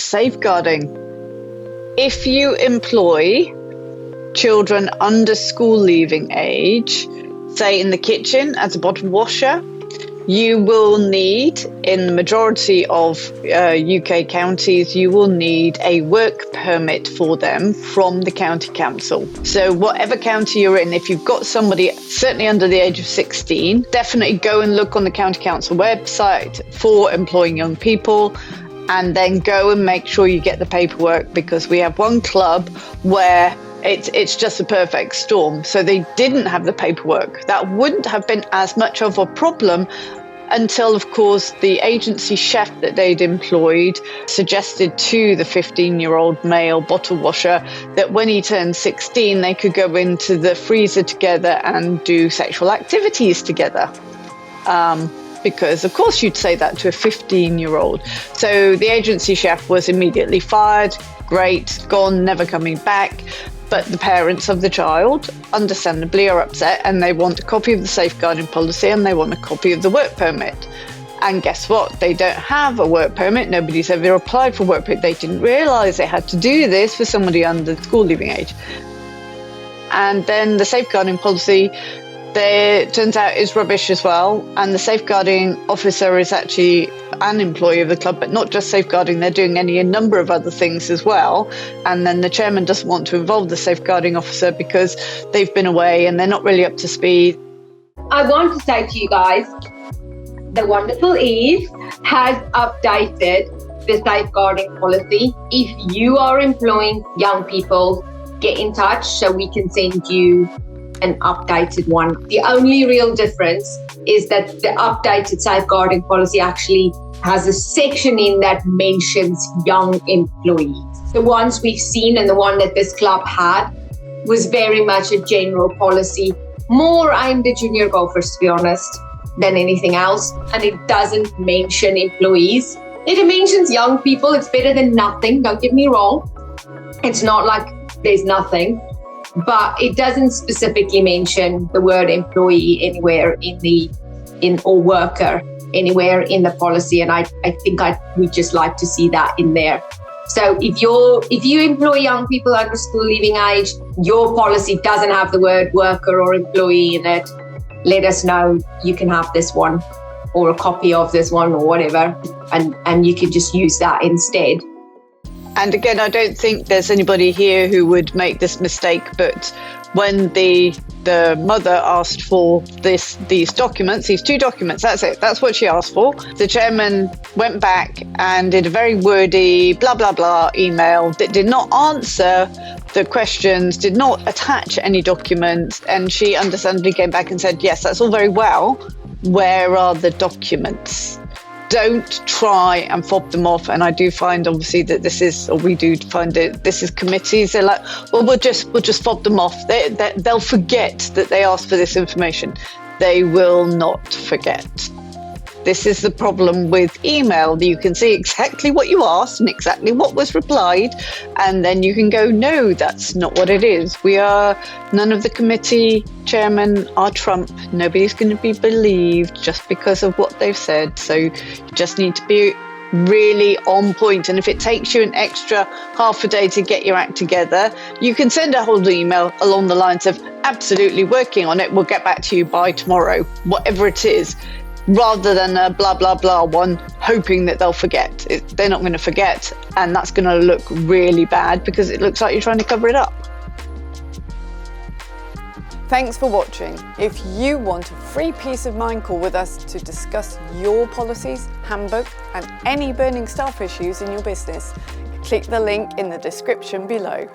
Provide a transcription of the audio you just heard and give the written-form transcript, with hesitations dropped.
safeguarding. If you employ children under school leaving age, say in the kitchen as a bottle washer, you will need, in the majority of UK counties, you will need a work permit for them from the county council. So whatever county you're in, if you've got somebody certainly under the age of 16, definitely go and look on the county council website for employing young people, and then go and make sure you get the paperwork, because we have one club where it's just a perfect storm. So they didn't have the paperwork. That wouldn't have been as much of a problem until, of course, the agency chef that they'd employed suggested to the 15-year-old male bottle washer that when he turned 16, they could go into the freezer together and do sexual activities together. Because, of course, you'd say that to a 15-year-old. So the agency chef was immediately fired. Great, gone, never coming back. But the parents of the child, understandably, are upset, and they want a copy of the safeguarding policy and they want a copy of the work permit. And guess what? They don't have a work permit. Nobody's ever applied for work permit. They didn't realise they had to do this for somebody under school leaving age. And then the safeguarding policy, it turns out, is rubbish as well. And the safeguarding officer is actually an employee of the club, but not just safeguarding, they're doing a number of other things as well. And then the chairman doesn't want to involve the safeguarding officer because they've been away and they're not really up to speed. I want to say to you guys, the wonderful Eve has updated the safeguarding policy. If you are employing young people, get in touch so we can send you an updated one. The only real difference is that the updated safeguarding policy actually has a section in that mentions young employees. The ones we've seen and the one that this club had was very much a general policy, more aimed at junior golfers, to be honest, than anything else. And it doesn't mention employees. It mentions young people. It's better than nothing, don't get me wrong. It's not like there's nothing. But it doesn't specifically mention the word employee anywhere or worker anywhere in the policy. And I think we'd just like to see that in there. So if you employ young people under school leaving age, your policy doesn't have the word worker or employee in it, let us know. You can have this one or a copy of this one or whatever, and you can just use that instead. And again, I don't think there's anybody here who would make this mistake, but when the mother asked for these documents, these 2 documents, that's it, that's what she asked for. The chairman went back and did a very wordy blah, blah, blah email that did not answer the questions, did not attach any documents, and she understandably came back and said, yes, that's all very well, where are the documents? Don't try and fob them off. And I do find, obviously, that this is committees. They're like, well, we'll just fob them off. They'll forget that they asked for this information. They will not forget. This is the problem with email. You can see exactly what you asked and exactly what was replied, and then you can go, no, that's not what it is. None of the committee chairmen are Trump. Nobody's going to be believed just because of what they've said. So you just need to be really on point. And if it takes you an extra half a day to get your act together, you can send a whole email along the lines of absolutely working on it. We'll get back to you by tomorrow, whatever it is, rather than a blah, blah, blah one, hoping that they'll forget. They're not going to forget. And that's going to look really bad because it looks like you're trying to cover it up. Thanks for watching. If you want a free peace of mind call with us to discuss your policies, handbook, and any burning staff issues in your business, click the link in the description below.